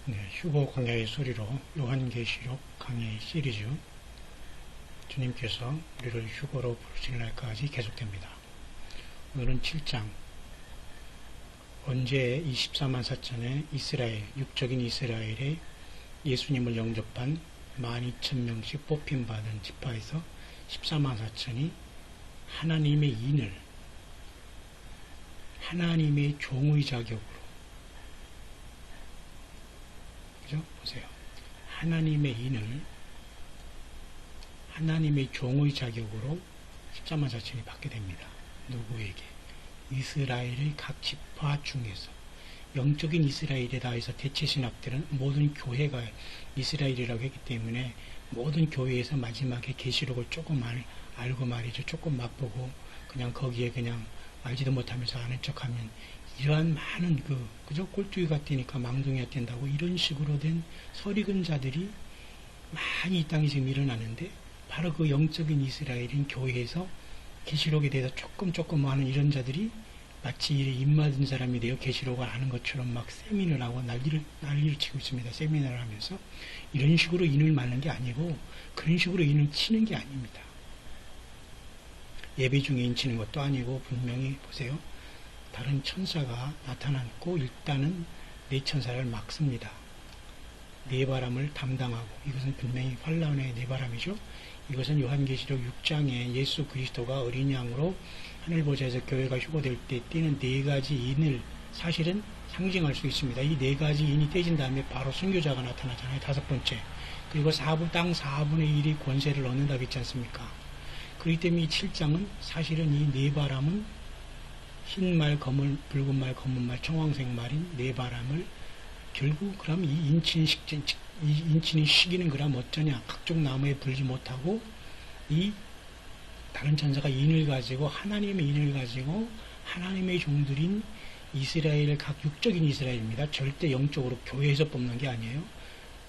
네, 휴거 광야의 소리로 요한계시록 강의 시리즈 주님께서 우리를 휴거로 부르시는 날까지 계속됩니다. 오늘은 7장 언제 24만 4천의 이스라엘, 육적인 이스라엘의 예수님을 영접한 12,000명씩 뽑힘받은 지파에서 14만 4천이 하나님의 인을 하나님의 종의 자격으로, 그죠? 보세요. 하나님의 인을 하나님의 종의 자격으로 14만 4천이 받게 됩니다. 누구에게? 이스라엘의 각 지파 중에서. 영적인 이스라엘에 대해서 대체 신학들은 모든 교회가 이스라엘이라고 했기 때문에 모든 교회에서 마지막에 계시록을 조금 알고 말이죠. 조금 맛보고 그냥 거기에 그냥 알지도 못하면서 아는 척하면 이러한 많은 그저 꼴뚜기가 뛰니까 망둥이가 뛴다고 이런 식으로 된 설익은자들이 많이 이 땅에 지금 일어나는데, 바로 그 영적인 이스라엘인 교회에서 계시록에 대해서 조금 하는 이런 자들이 마치 입맞은 사람이 되어 계시록을 아는 것처럼 막 세미나를 하고 난리를 치고 있습니다. 세미나를 하면서 이런 식으로 인을 맞는 게 아니고 그런 식으로 인을 치는 게 아닙니다. 예배 중에 인치는 것도 아니고 분명히 보세요. 다른 천사가 나타났고 일단은 네 천사를 막습니다. 네 바람을 담당하고, 이것은 분명히 환란의 네 바람이죠. 이것은 요한계시록 6장에 예수 그리스도가 어린 양으로 하늘보좌에서 교회가 휴거될 때 띄는 네 가지 인을 사실은 상징할 수 있습니다. 이 네 가지 인이 떼진 다음에 바로 순교자가 나타나잖아요. 다섯 번째. 그리고 땅 4분의 1이 권세를 얻는다고 했지 않습니까? 그렇기 때문에 이 7장은 사실은 이 네 바람은 흰 말, 붉은 말, 검은 말, 청황색 말인 네 바람을 결국 그럼 이 인치는 시기는 그럼 어쩌냐? 각종 나무에 불지 못하고 이 다른 천사가 인을 가지고 하나님의 인을 가지고 하나님의 종들인 이스라엘, 각 육적인 이스라엘입니다. 절대 영적으로 교회에서 뽑는 게 아니에요.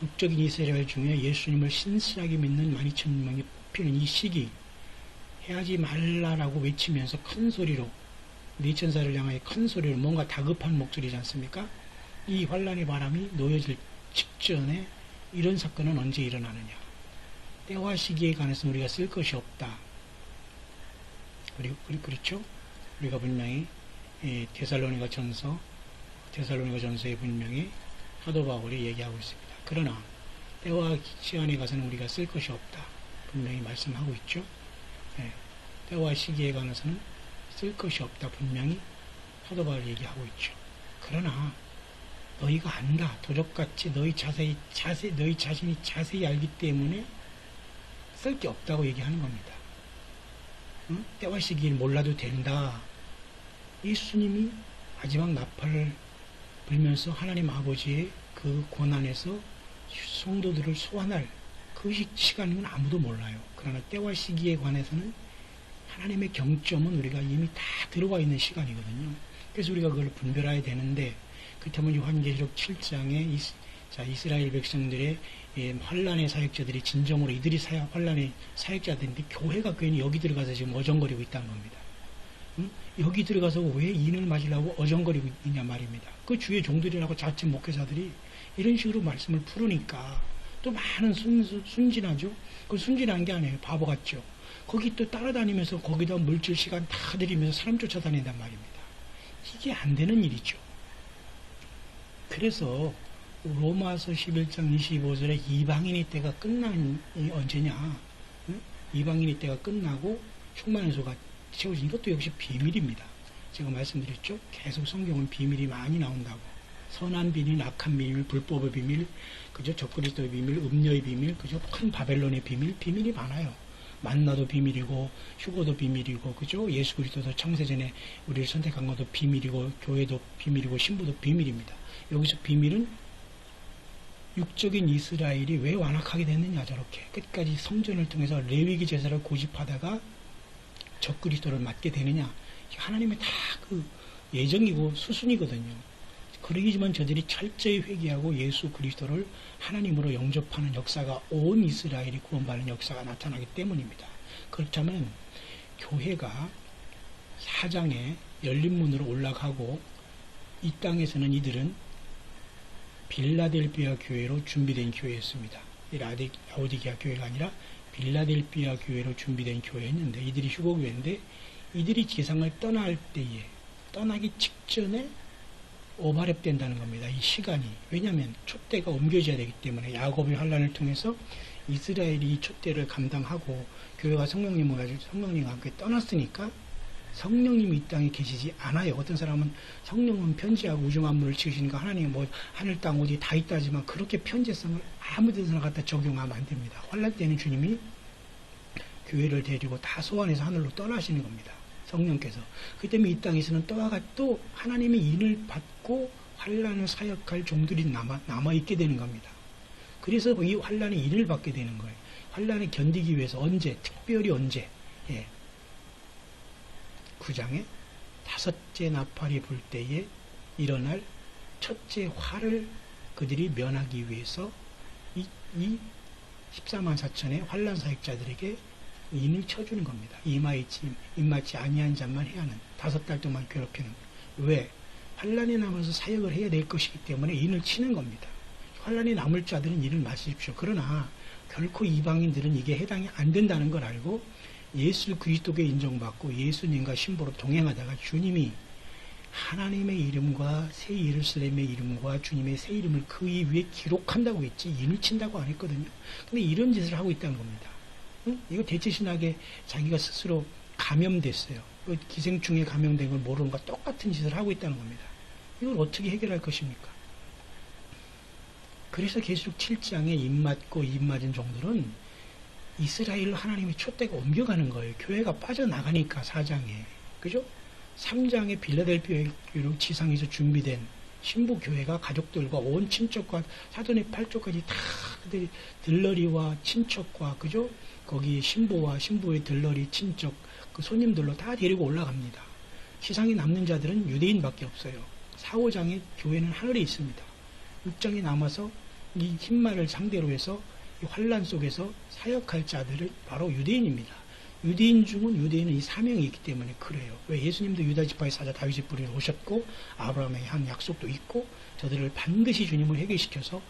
육적인 이스라엘 중에 예수님을 신실하게 믿는 12,000명이 뽑히는 이 시기, 해하지 말라라고 외치면서 큰 소리로, 네 천사를 향하여 큰 소리로, 뭔가 다급한 목소리지 않습니까? 이 환란의 바람이 놓여질 직전에 이런 사건은 언제 일어나느냐? 때와 시기에 관해서 우리가 쓸 것이 없다. 그렇죠? 우리가 분명히 데살로니가 전서에 분명히 사도 바울이 얘기하고 있습니다. 그러나 때와 시간에 가서는 우리가 쓸 것이 없다. 분명히 말씀하고 있죠. 때와 시기에 관해서는 쓸 것이 없다. 분명히 사도 바울이 얘기하고 있죠. 그러나 너희가 안다. 도적같이 너희 자신이 자세히 알기 때문에 쓸 게 없다고 얘기하는 겁니다. 응? 때와 시기를 몰라도 된다. 예수님이 마지막 나팔을 불면서 하나님 아버지의 그 고난에서 성도들을 소환할 그 시간은 아무도 몰라요. 그러나 때와 시기에 관해서는 하나님의 경점은 우리가 이미 다 들어와 있는 시간이거든요. 그래서 우리가 그걸 분별해야 되는데, 그렇다면 요한계시록 7장에 이스라엘 백성들의 환란의 사역자들이 진정으로 이들이 환란의 사역자들인데 교회가 괜히 여기 들어가서 지금 어정거리고 있다는 겁니다. 응? 여기 들어가서 왜 인을 맞으려고 어정거리고 있냐 말입니다. 그 주의 종들이라고 자체 목회자들이 이런 식으로 말씀을 풀으니까 또 많은 순진하죠. 그 순진한 게 아니에요. 바보 같죠. 거기 또 따라다니면서 거기다 물질 시간 다 들이면서 사람 쫓아다닌단 말입니다. 이게 안 되는 일이죠. 그래서 로마서 11장 25절에 이방인의 때가 끝난 언제냐? 응? 이방인의 때가 끝나고 충만한 수가 채워진 이것도 역시 비밀입니다. 제가 말씀드렸죠. 계속 성경은 비밀이 많이 나온다고. 선한 비밀, 악한 비밀, 불법의 비밀, 그죠? 적그리스도의 비밀, 음녀의 비밀, 그죠? 큰 바벨론의 비밀이 많아요. 만나도 비밀이고, 휴거도 비밀이고, 그죠? 예수 그리스도도 창세전에 우리를 선택한 것도 비밀이고, 교회도 비밀이고, 신부도 비밀입니다. 여기서 비밀은 육적인 이스라엘이 왜 완악하게 됐느냐, 저렇게. 끝까지 성전을 통해서 레위기 제사를 고집하다가 적그리스도를 맡게 되느냐. 하나님의 다 그 예정이고 수순이거든요. 그러기지만 저들이 철저히 회개하고 예수 그리스도를 하나님으로 영접하는 역사가, 온 이스라엘이 구원받는 역사가 나타나기 때문입니다. 그렇다면 교회가 사장에 열린 문으로 올라가고 이 땅에서는 이들은 빌라델비아 교회로 준비된 교회였습니다. 이 라오디게아 교회가 아니라 빌라델비아 교회로 준비된 교회였는데, 이들이 휴거교회인데, 이들이 지상을 떠날 때에, 떠나기 직전에 오버랩된다는 겁니다. 이 시간이. 왜냐하면 촛대가 옮겨져야 되기 때문에 야곱의 환란을 통해서 이스라엘이 이 촛대를 감당하고 교회가 성령님과 함께 떠났으니까 성령님이 이 땅에 계시지 않아요. 어떤 사람은 성령은 편지하고 우주 만물을 지으시니까 하나님 뭐 하늘 땅 어디 다 있다지만 그렇게 편지성을 아무 데서나 갖다 적용하면 안 됩니다. 환란 때는 주님이 교회를 데리고 다 소환해서 하늘로 떠나시는 겁니다. 성령께서. 그 때문에 이 땅에서는 또 하나님의 인을 받고 환란을 사역할 종들이 남아있게 되는 겁니다. 그래서 이 환란의 인을 받게 되는 거예요. 환란을 견디기 위해서 특별히 언제? 9장에 다섯째 나팔이 불 때에 일어날 첫째 화를 그들이 면하기 위해서 이 14만 4천의 환란 사역자들에게 인을 쳐주는 겁니다. 입맞지 아니한 자만 해야 하는 5달 동안 괴롭히는. 왜? 환란에 남아서 사역을 해야 될 것이기 때문에 인을 치는 겁니다. 환란에 남을 자들은 인을 맞으십시오. 그러나 결코 이방인들은 이게 해당이 안 된다는 걸 알고 예수 그리스도께 인정받고 예수님과 신부로 동행하다가 주님이 하나님의 이름과 새 예루살렘의 이름과 주님의 새 이름을 그 위에 기록한다고 했지 인을 친다고 안 했거든요. 근데 이런 짓을 하고 있다는 겁니다. 이거 대체신학에 자기가 스스로 감염됐어요. 기생충에 감염된 걸 모르는 것과 똑같은 짓을 하고 있다는 겁니다. 이걸 어떻게 해결할 것입니까? 그래서 계시록 7장에 입맞은 종들은 이스라엘로 하나님의 촛대가 옮겨가는 거예요. 교회가 빠져나가니까 4장에. 그죠? 3장에 빌라델피아로 지상에서 준비된 신부교회가 가족들과 온 친척과 사돈의 8조까지 다 그들이 들러리와 친척과 그죠? 거기 신부와 신부의 들러리 친척 그 손님들로 다 데리고 올라갑니다. 지상에 남는 자들은 유대인밖에 없어요. 4, 5장에 교회는 하늘에 있습니다. 6장에 남아서 이 흰말을 상대로 해서 이 환란 속에서 사역할 자들은 바로 유대인입니다. 유대인 중은 유대인은 이 사명이 있기 때문에 그래요. 왜? 예수님도 유다 지파의 사자 다윗의 뿌리로 오셨고 아브라함의 한 약속도 있고 저들을 반드시 주님을 회개시켜서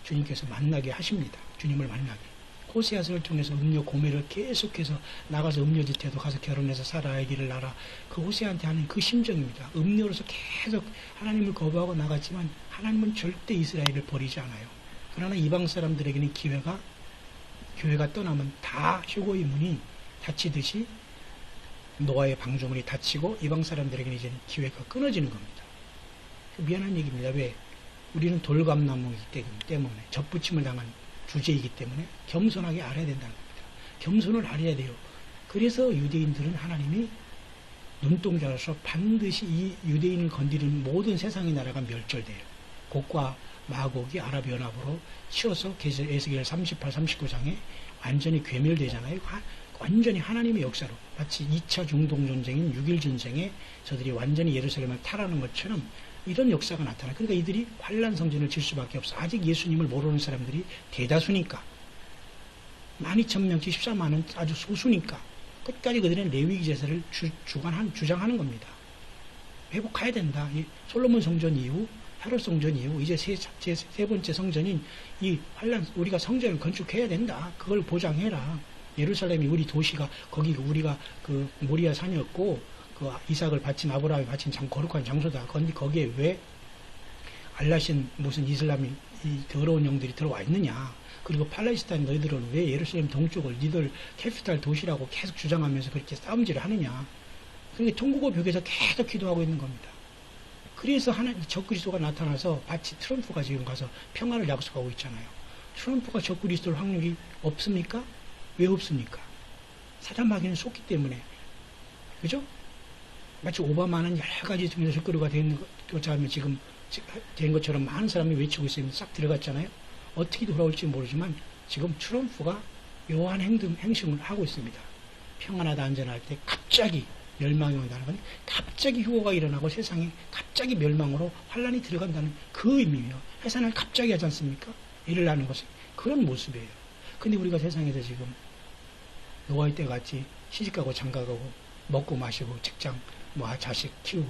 주님께서 만나게 하십니다. 주님을 만나게. 호세아서를 통해서 음녀 고매를 계속해서 나가서 음녀짓해도 가서 결혼해서 살아 아기를 낳아. 그 호세한테 하는 그 심정입니다. 음녀로서 계속 하나님을 거부하고 나갔지만 하나님은 절대 이스라엘을 버리지 않아요. 그러나 이방 사람들에게는 교회가 떠나면 다 휴거의 문이 닫히듯이 노아의 방주문이 닫히고 이방 사람들에게는 이제 기회가 끊어지는 겁니다. 미안한 얘기입니다. 왜? 우리는 돌감나무이기 때문에 접붙임을 당한 주제이기 때문에 겸손하게 알아야 된다는 겁니다. 겸손을 알아야 돼요. 그래서 유대인들은 하나님이 눈동자로서 반드시 이 유대인을 건드리는 모든 세상의 나라가 멸절돼요. 곡과 마곡이 아랍 연합으로 치어서 에스겔 38, 39장에 완전히 괴멸되잖아요. 완전히 하나님의 역사로 마치 2차 중동전쟁인 6.1 전쟁에 저들이 완전히 예루살렘을 탈하는 것처럼 이런 역사가 나타나요. 그러니까 이들이 환란 성전을 질 수밖에 없어. 아직 예수님을 모르는 사람들이 대다수니까 12,000명치 14만은 아주 소수니까 끝까지 그들은 레위기 제사를 주장하는 겁니다. 회복해야 된다. 이 솔로몬 성전 이후 헤롯 성전 이후 이제 세 번째 성전인 이 환란 우리가 성전을 건축해야 된다. 그걸 보장해라. 예루살렘이 우리 도시가 거기 우리가 그 모리아 산이었고 그 이삭을 바친 아브라함이 바친 거룩한 장소다. 그런데 거기에 왜 알라신 무슨 이슬람이 이 더러운 영들이 들어와 있느냐. 그리고 팔레스타인 너희들은 왜 예루살렘 동쪽을 니들 캐피탈 도시라고 계속 주장하면서 그렇게 싸움질을 하느냐. 그러니까 통곡의 벽에서 계속 기도하고 있는 겁니다. 그래서 적그리스도가 나타나서 마치 트럼프가 지금 가서 평화를 약속하고 있잖아요. 트럼프가 적그리스도를 확률이 없습니까? 왜 없습니까? 사단 마귀는 속기 때문에. 그죠? 마치 오바마는 여러 가지 중에서 적그리가 되는 것처럼 지금 된 것처럼 많은 사람이 외치고 있으면 싹 들어갔잖아요. 어떻게 돌아올지 모르지만 지금 트럼프가 묘한 행심을 하고 있습니다. 평안하다 안전할 때 갑자기 멸망이 온다는 건 갑자기 휴거가 일어나고 세상에 갑자기 멸망으로 환란이 들어간다는 그 의미예요. 해산을 갑자기 하지 않습니까? 일어나는 것은 그런 모습이에요. 근데 우리가 세상에서 지금 노아의 때 같이 시집가고 장가가고 먹고 마시고 직장 자식 키우고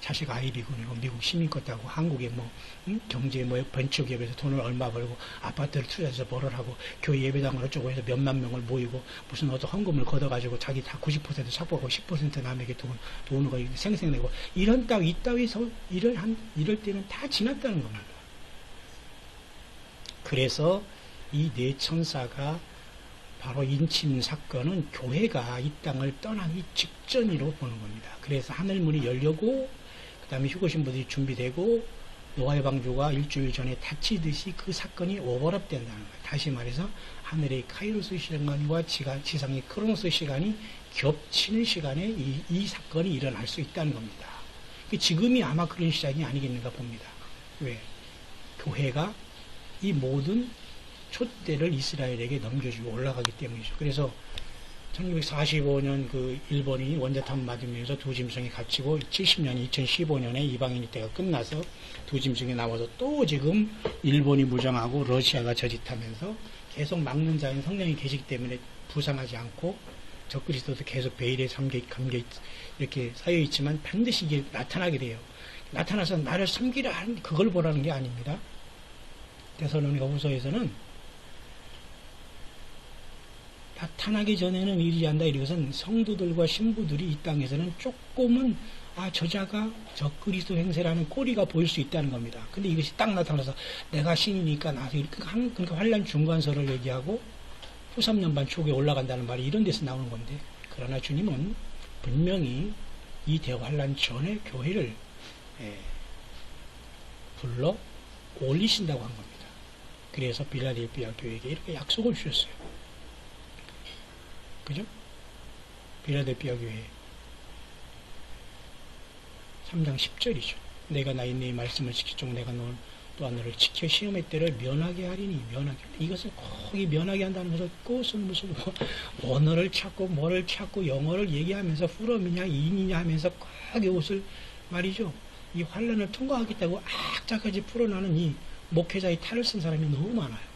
자식 아이비고 미국 시민 것다고 한국에 경제 벤처기업에서 돈을 얼마 벌고 아파트를 투자해서 벌을 하고 교회 예배당을 어쩌고 해서 몇만 명을 모이고 무슨 어떤 헌금을 걷어가지고 자기 다 90% 착복하고 10% 남에게 돈을 거의 생생내고 이런 이따위서 이럴 때는 다 지났다는 겁니다. 그래서 이 네 천사가 바로 인침 사건은 교회가 이 땅을 떠나기 직전으로 보는 겁니다. 그래서 하늘문이 열려고 그 다음에 휴거신부들이 준비되고 노아의 방주가 일주일 전에 닫히듯이 그 사건이 오버랩 된다는 거예요. 다시 말해서 하늘의 카이로스 시간과 지상의 크로노스 시간이 겹치는 시간에 이 사건이 일어날 수 있다는 겁니다. 지금이 아마 그런 시작이 아니겠는가 봅니다. 왜? 교회가 이 모든 촛대를 이스라엘에게 넘겨주고 올라가기 때문이죠. 그래서 1945년 그 일본이 원자탄 맞으면서 두 짐승이 갇히고 70년이 2015년에 이방인이 때가 끝나서 두 짐승이 남아서 또 지금 일본이 무장하고 러시아가 저짓하면서 계속 막는 자인 성령이 계시기 때문에 부상하지 않고 적그리스도도 계속 베일에 감겨 이렇게 쌓여 있지만 반드시 이게 나타나게 돼요. 나타나서 나를 섬기라 하는 그걸 보라는 게 아닙니다. 데살로니가 후서에서는 나타나기 전에는 일이한다. 이것은 성도들과 신부들이 이 땅에서는 조금은 저자가 적그리스도 행세라는 꼬리가 보일 수 있다는 겁니다. 근데 이것이 딱 나타나서 내가 신이니까 나서 그러니까 환란 중간설을 얘기하고 후 3년 반 초기에 올라간다는 말이 이런 데서 나오는 건데, 그러나 주님은 분명히 이 대환란 전에 교회를 불러 올리신다고 한 겁니다. 그래서 빌라델피아 교회에게 이렇게 약속을 주셨어요. 그죠? 빌라델피아 교회 3장 10절이죠. 내가 나 있는 이 말씀을 지키고 내가 또한 너를 지켜 시험의 때를 면하게 하리니 이것을 꼭 면하게 한다는 것을 꽃은 무슨 언어를 찾고 뭐를 찾고 영어를 얘기하면서 풀엄이냐 인이냐 하면서 꼭 이것을 말이죠. 이 환란을 통과하겠다고 악자까지 풀어나는 이 목회자의 탈을 쓴 사람이 너무 많아요.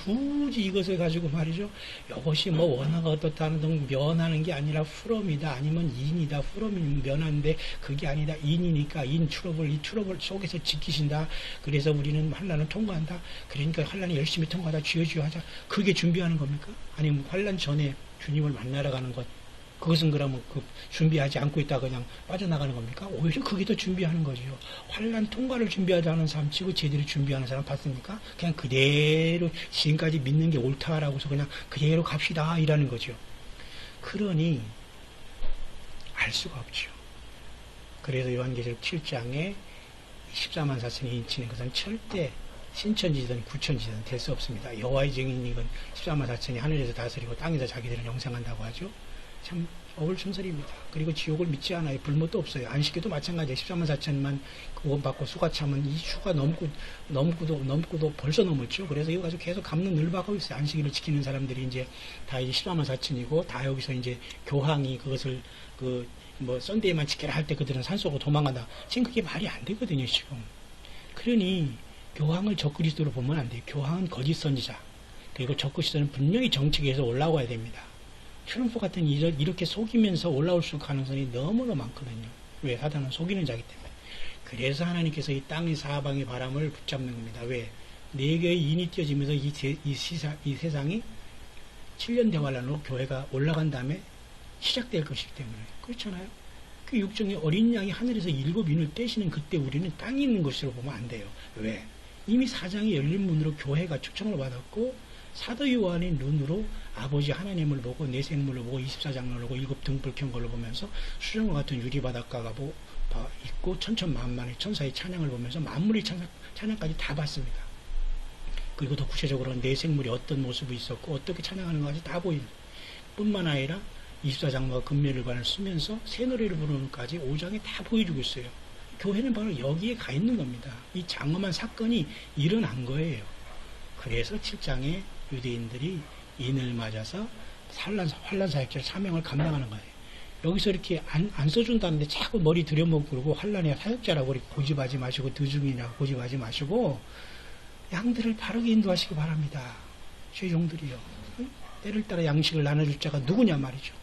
굳이 이것을 가지고 말이죠. 이것이 원어가 어떻다는 등 면하는 게 아니라 풀엄이다. 아니면 인이다. 풀엄이면 면하는데 그게 아니다. 인이니까 이 트러블 속에서 지키신다. 그래서 우리는 환란을 통과한다. 그러니까 환란이 열심히 통과하다. 주여 하자. 그게 준비하는 겁니까? 아니면 환란 전에 주님을 만나러 가는 것. 그것은 그러면 준비하지 않고 있다 그냥 빠져나가는 겁니까? 오히려 그게 더 준비하는 거지요. 환란 통과를 준비하자는 사람 치고 제대로 준비하는 사람 봤습니까? 그냥 그대로 지금까지 믿는 게 옳다라고 해서 그냥 그대로 갑시다 이라는 거죠. 그러니 알 수가 없죠. 그래서 요한계시록 7장에 14만 4천이 인치는 것은 절대 신천지든 구천지든 될 수 없습니다. 여호와의 증인인 건 14만 4천이 하늘에서 다스리고 땅에서 자기들은 영생한다고 하죠. 참 어불천설입니다. 그리고 지옥을 믿지 않아요. 불못도 없어요. 안식교도 마찬가지예요. 14만 4천만 구원받고 수가 차면 이 수가 넘고도 벌써 넘었죠. 그래서 이거 가지고 계속 갚는 늘박하고 있어요. 안식일을 지키는 사람들이 이제 다 이제 14만 4천이고 다 여기서 이제 교황이 그것을 썬데이만 지켜라 할 때 그들은 산속으로 도망간다. 지금 그게 말이 안 되거든요, 지금. 그러니 교황을 적그리스도로 보면 안 돼요. 교황은 거짓 선지자. 그리고 적그리스도는 분명히 정치계에서 올라와야 됩니다. 트럼프 같은 이렇게 속이면서 올라올 수 가능성이 너무나 많거든요. 왜? 사단은 속이는 자이기 때문에. 그래서 하나님께서 이 땅의 사방의 바람을 붙잡는 겁니다. 왜? 네 개의 인이 띄어지면서 이 세상이 7년 대환란으로 교회가 올라간 다음에 시작될 것이기 때문에. 그렇잖아요? 그 육정의 어린 양이 하늘에서 7인을 떼시는 그때 우리는 땅에 있는 것으로 보면 안 돼요. 왜? 이미 사장이 열린 문으로 교회가 초청을 받았고 사도 요한의 눈으로 아버지 하나님을 보고 내 생물을 보고 24장로를 보고 7 등불 켠 걸로 보면서 수정과 같은 유리바닷가가 있고 천천만만의 천사의 찬양을 보면서 만물의 찬양까지 다 봤습니다. 그리고 더 구체적으로 내 생물이 어떤 모습이 있었고 어떻게 찬양하는 것까지 다 보인 뿐만 아니라 24장로가 금메달관을 쓰면서 새 노래를 부르는 것까지 5장에 다 보여주고 있어요. 교회는 바로 여기에 가 있는 겁니다. 이 장엄한 사건이 일어난 거예요. 그래서 7장에 유대인들이 인을 맞아서 환란 사역자의 사명을 감당하는 거예요. 여기서 이렇게 안 써준다는데 자꾸 머리 들여먹고 그러고 환란의 사역자라고 고집하지 마시고 드중이냐고 고집하지 마시고 양들을 바르게 인도하시기 바랍니다. 죄종들이요. 때를 따라 양식을 나눠줄 자가 누구냐 말이죠.